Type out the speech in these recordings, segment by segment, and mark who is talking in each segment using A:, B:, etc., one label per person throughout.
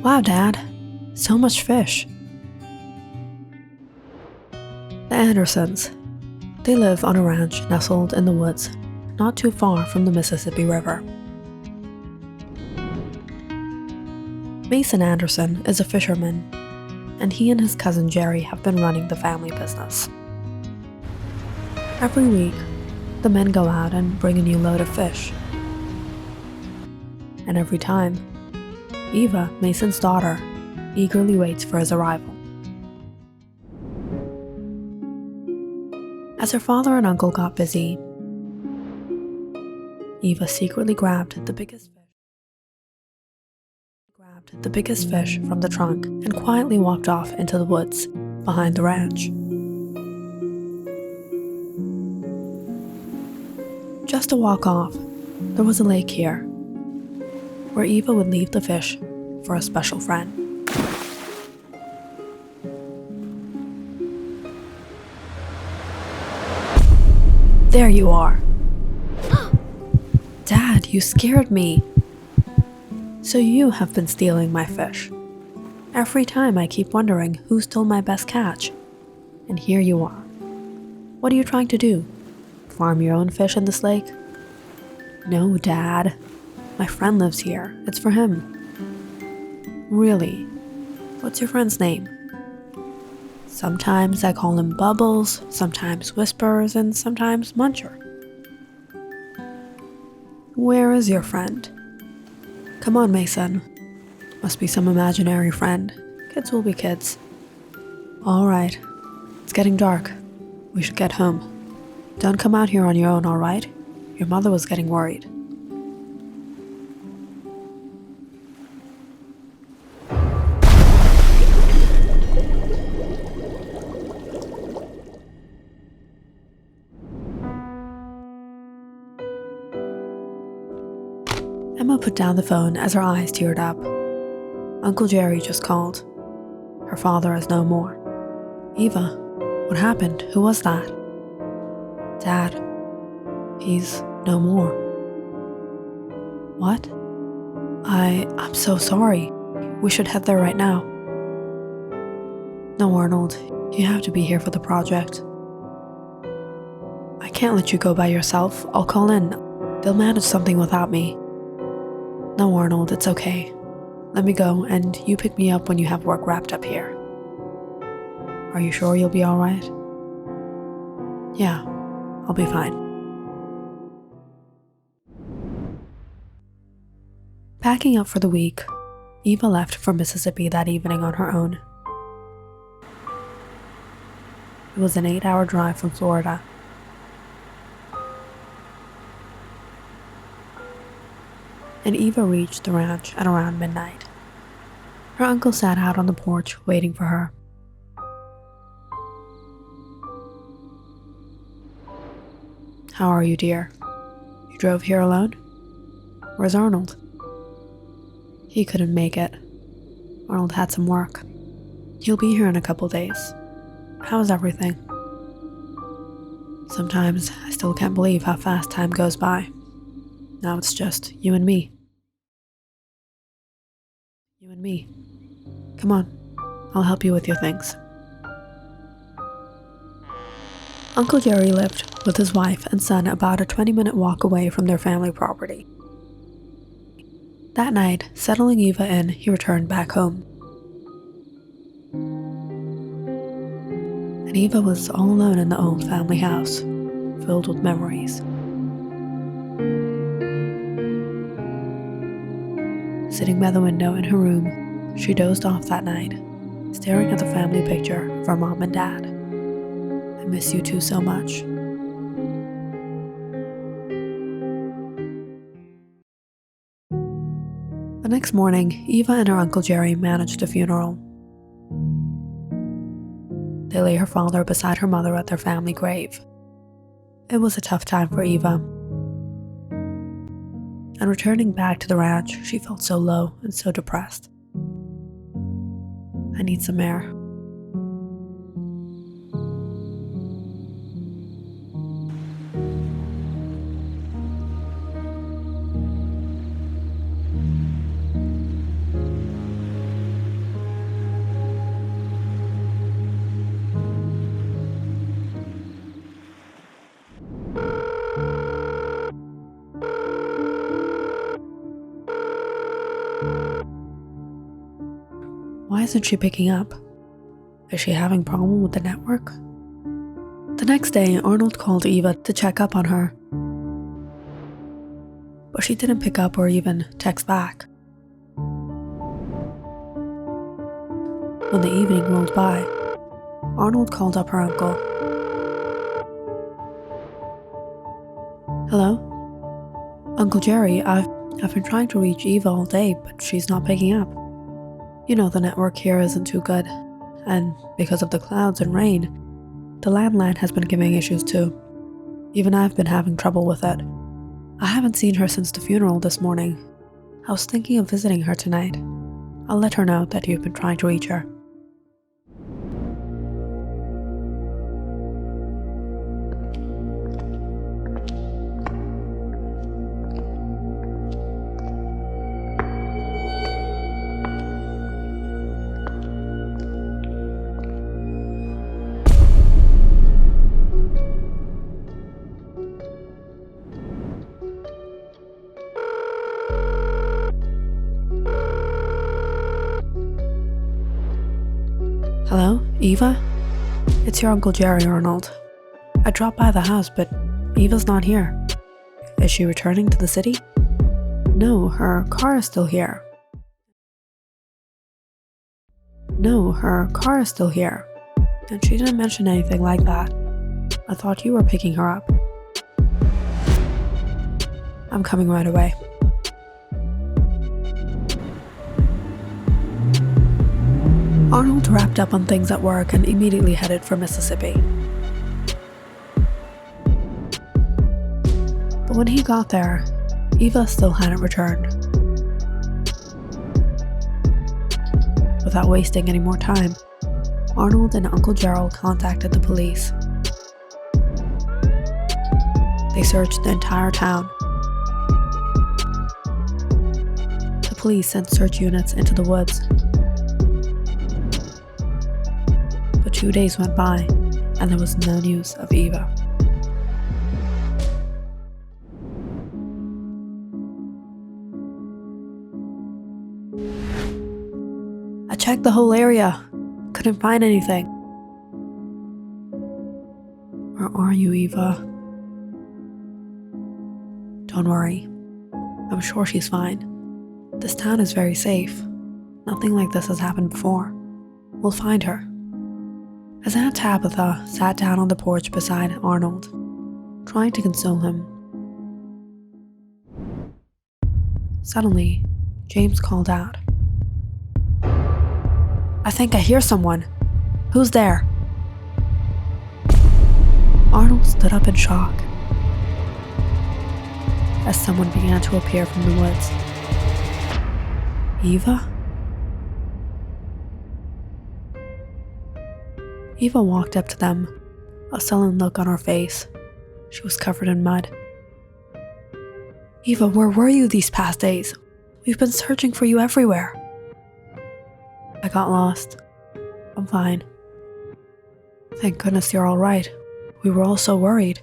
A: Wow, Dad, so much fish. The Andersons. They live on a ranch nestled in the woods, not too far from the Mississippi River. Mason Anderson is a fisherman, and he and his cousin Jerry have been running the family business. Every week, the men go out and bring a new load of fish. And every time, Eva, Mason's daughter, eagerly waits for his arrival. As her father and uncle got busy, Eva secretly grabbed the biggest fish from the trunk and quietly walked off into the woods behind the ranch. Just a walk off, there was a lake here, where Eva would leave the fish for a special friend. There you are! Dad, you scared me! So you have been stealing my fish. Every time I keep wondering who stole my best catch. And here you are. What are you trying to do? Farm your own fish in this lake? No, Dad. My friend lives here. It's for him. Really? What's your friend's name? Sometimes I call him Bubbles, sometimes Whispers, and sometimes Muncher. Where is your friend? Come on, Mason. Must be some imaginary friend. Kids will be kids. All right. It's getting dark. We should get home. Don't come out here on your own, all right? Your mother was getting worried. Emma put down the phone as her eyes teared up. Uncle Jerry just called. Her father is no more. Eva, what happened? Who was that? Dad, he's no more. What? I'm so sorry. We should head there right now. No, Arnold, you have to be here for the project. I can't let you go by yourself. I'll call in. They'll manage something without me. No, Arnold, it's okay. Let me go, and you pick me up when you have work wrapped up here. Are you sure you'll be alright? Yeah, I'll be fine. Packing up for the week, Eva left for Mississippi that evening on her own. It was an 8-hour drive from Florida. And Eva reached the ranch at around midnight. Her uncle sat out on the porch waiting for her. How are you, dear? You drove here alone? Where's Arnold? He couldn't make it. Arnold had some work. He'll be here in a couple days. How's everything? Sometimes I still can't believe how fast time goes by. Now it's just you and me. You and me. Come on, I'll help you with your things. Uncle Jerry lived with his wife and son about a 20-minute walk away from their family property. That night, settling Eva in, he returned back home. And Eva was all alone in the old family house, filled with memories. Sitting by the window in her room, she dozed off that night, staring at the family picture of her mom and dad. I miss you two so much. The next morning, Eva and her Uncle Jerry managed a funeral. They lay her father beside her mother at their family grave. It was a tough time for Eva. And returning back to the ranch, she felt so low and so depressed. I need some air. Why isn't she picking up? Is she having a problem with the network? The next day, Arnold called Eva to check up on her, but she didn't pick up or even text back. When the evening rolled by, Arnold called up her uncle. "Hello? Uncle Jerry, I've been trying to reach Eva all day, but she's not picking up. You know the network here isn't too good, and because of the clouds and rain, the landline has been giving issues too. Even I've been having trouble with it. I haven't seen her since the funeral this morning. I was thinking of visiting her tonight. I'll let her know that you've been trying to reach her." "Hello, Eva? It's your Uncle Jerry, Arnold. I dropped by the house, but Eva's not here. Is she returning to the city?" "No, her car is still here." "No, her car is still here. And she didn't mention anything like that. I thought you were picking her up." "I'm coming right away." Arnold wrapped up on things at work and immediately headed for Mississippi. But when he got there, Eva still hadn't returned. Without wasting any more time, Arnold and Uncle Gerald contacted the police. They searched the entire town. The police sent search units into the woods. But 2 days went by, and there was no news of Eva. "I checked the whole area. Couldn't find anything." "Where are you, Eva?" "Don't worry. I'm sure she's fine. This town is very safe. Nothing like this has happened before. We'll find her." As Aunt Tabitha sat down on the porch beside Arnold, trying to console him, suddenly, James called out, "I think I hear someone. Who's there?" Arnold stood up in shock as someone began to appear from the woods. "Eva?" Eva walked up to them, a sullen look on her face. She was covered in mud. "Eva, where were you these past days? We've been searching for you everywhere." "I got lost. I'm fine." "Thank goodness you're all right. We were all so worried."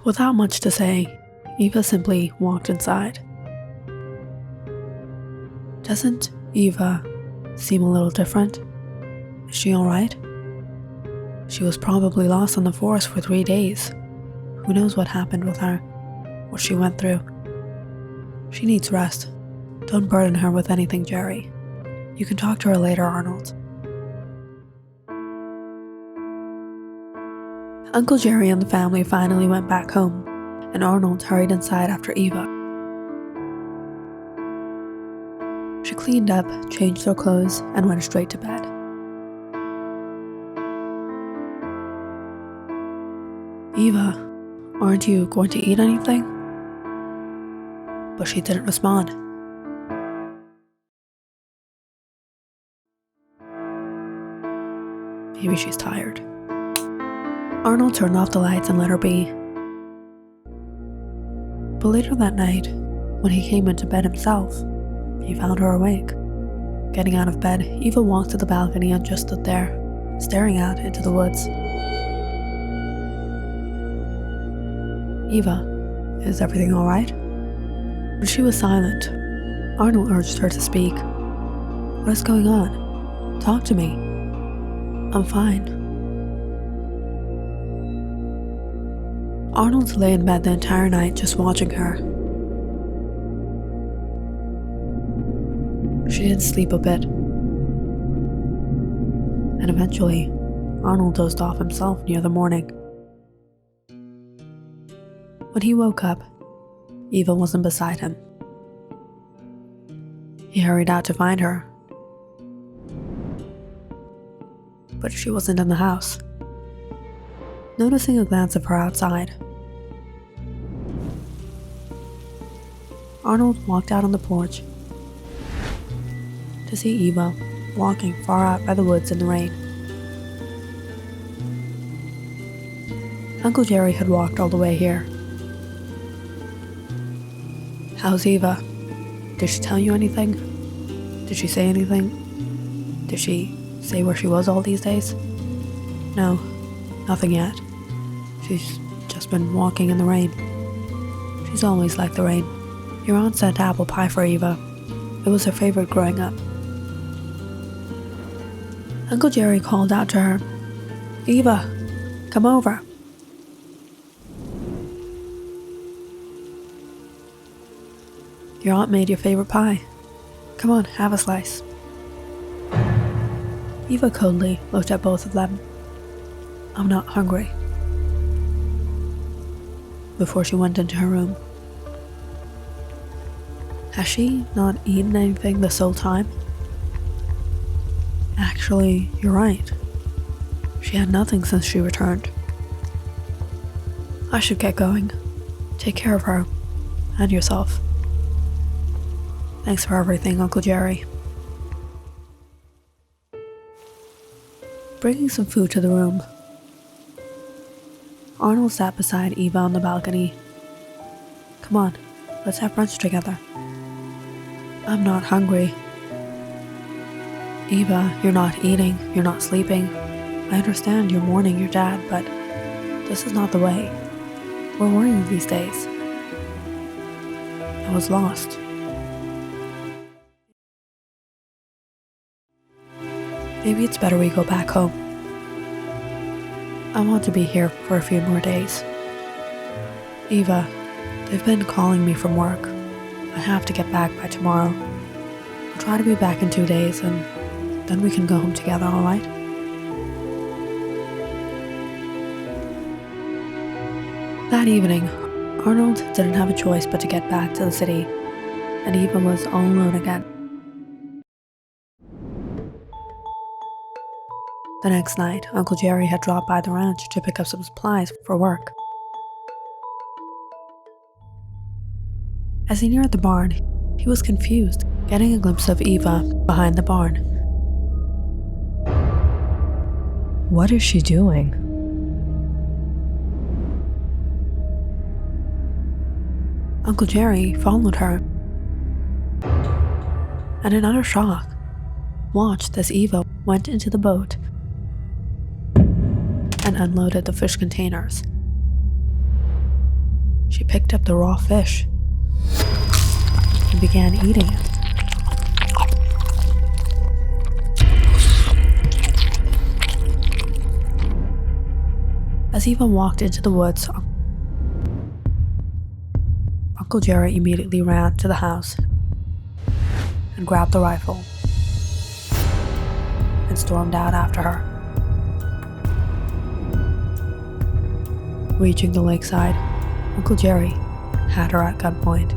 A: Without much to say, Eva simply walked inside. "Doesn't Eva seem a little different? Is she all right? She was probably lost in the forest for 3 days. Who knows what happened with her, what she went through. She needs rest. Don't burden her with anything, Jerry. You can talk to her later, Arnold." Uncle Jerry and the family finally went back home, and Arnold hurried inside after Eva. She cleaned up, changed her clothes, and went straight to bed. "Eva, aren't you going to eat anything?" But she didn't respond. Maybe she's tired. Arnold turned off the lights and let her be. But later that night, when he came into bed himself, he found her awake. Getting out of bed, Eva walked to the balcony and just stood there, staring out into the woods. "Eva, is everything all right?" But she was silent. Arnold urged her to speak. What is going on? Talk to me. I'm fine. Arnold lay in bed the entire night just watching her. She didn't sleep a bit. And eventually, Arnold dozed off himself near the morning. When he woke up, Eva wasn't beside him. He hurried out to find her, but she wasn't in the house. Noticing a glance of her outside, Arnold walked out on the porch to see Eva walking far out by the woods in the rain. Uncle Jerry had walked all the way here. How's Eva? Did she tell you anything? Did she say anything? Did she say where she was all these days? No, nothing yet. She's just been walking in the rain. She's always liked the rain. Your aunt sent apple pie for Eva. It was her favorite growing up. Uncle Jerry called out to her, Eva, come over. Your aunt made your favorite pie. Come on, have a slice. Eva coldly looked at both of them. I'm not hungry. Before she went into her room. Has she not eaten anything this whole time? Actually, you're right. She had nothing since she returned. I should get going. Take care of her and yourself. Thanks for everything, Uncle Jerry. Bringing some food to the room, Arnold sat beside Eva on the balcony. Come on, let's have brunch together. I'm not hungry. Eva, you're not eating, you're not sleeping. I understand you're mourning your dad, but this is not the way. Where were you these days? I was lost. Maybe it's better we go back home. I want to be here for a few more days. Eva, they've been calling me from work. I have to get back by tomorrow. I'll try to be back in 2 days and then we can go home together, alright? That evening, Arnold didn't have a choice but to get back to the city, and Eva was all alone again. The next night, Uncle Jerry had dropped by the ranch to pick up some supplies for work. As he neared the barn, he was confused, getting a glimpse of Eva behind the barn.
B: What is she doing?
A: Uncle Jerry followed her, and in utter shock, watched as Eva went into the boat and unloaded the fish containers. She picked up the raw fish and began eating it. As Eva walked into the woods, Uncle Jerry immediately ran to the house and grabbed the rifle and stormed out after her. Reaching the lakeside, Uncle Jerry had her at gunpoint.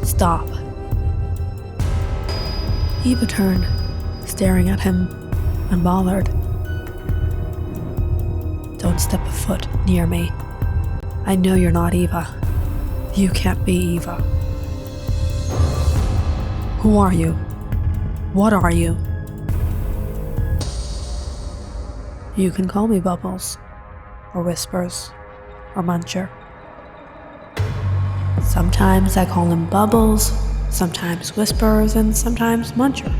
A: Stop. Eva turned, staring at him, unbothered. Don't step a foot near me. I know you're not Eva. You can't be Eva. Who are you? What are you? You can call me Bubbles, or Whispers, or Muncher. Sometimes I call him Bubbles, sometimes Whispers, and sometimes Muncher.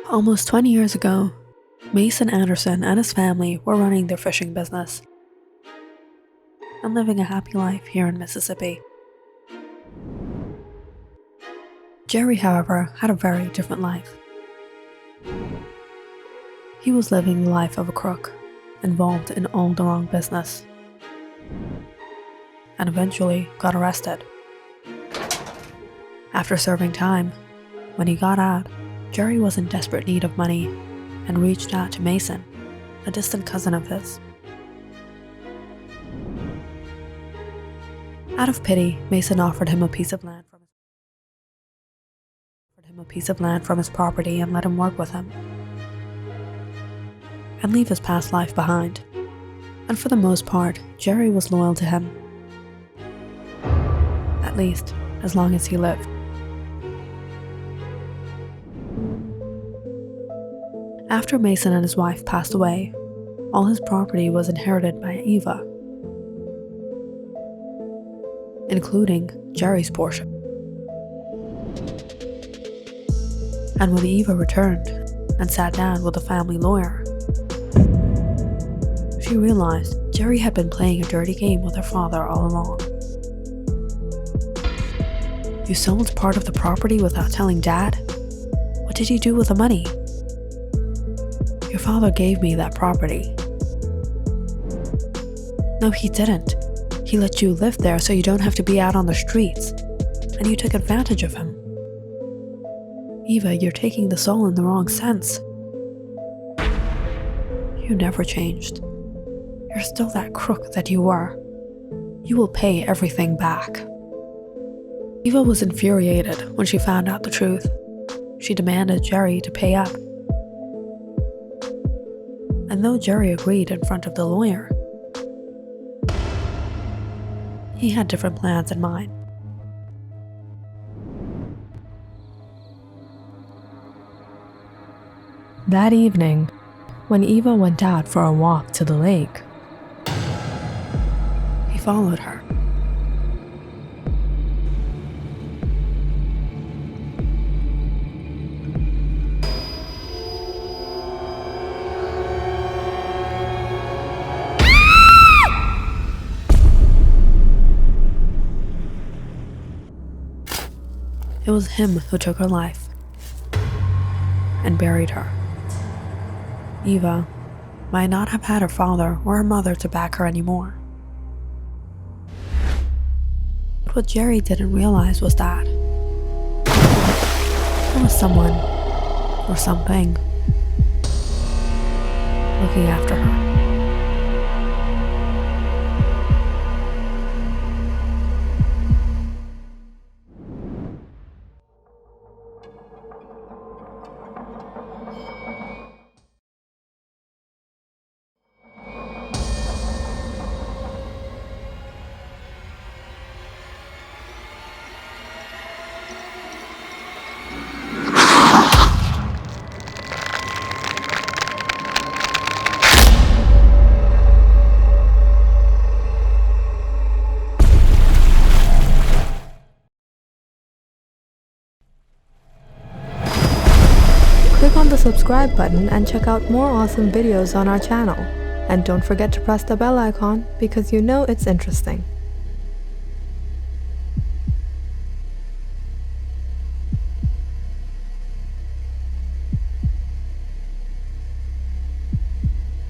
A: Almost 20 years ago, Mason Anderson and his family were running their fishing business. and living a happy life here in Mississippi. Jerry, however, had a very different life. He was living the life of a crook, involved in all the wrong business, and eventually got arrested. After serving time, when he got out, Jerry was in desperate need of money and reached out to Mason, a distant cousin of his. Out of pity, Mason offered him a piece of land from his property and let him work with him and leave his past life behind. And for the most part, Jerry was loyal to him, at least as long as he lived. After Mason and his wife passed away, all his property was inherited by Eva, including Jerry's portion. And when Eva returned and sat down with the family lawyer, she realized Jerry had been playing a dirty game with her father all along. "You sold part of the property without telling Dad? What did you do with the money?" "Your father gave me that property." "No, he didn't. He let you live there so you don't have to be out on the streets, and you took advantage of him." "Eva, you're taking this all in the wrong sense. You never changed. You're still that crook that you were. You will pay everything back." Eva was infuriated when she found out the truth. She demanded Jerry to pay up. And though Jerry agreed in front of the lawyer, he had different plans in mind.
B: That evening, when Eva went out for a walk to the lake,
A: He followed her. It was him who took her life and buried her. Eva might not have had her father or her mother to back her anymore. But what Jerry didn't realize was that there was someone or something looking after her.
B: click on the subscribe button and check out more awesome videos on our channel. And don't forget to press the bell icon because you know it's interesting.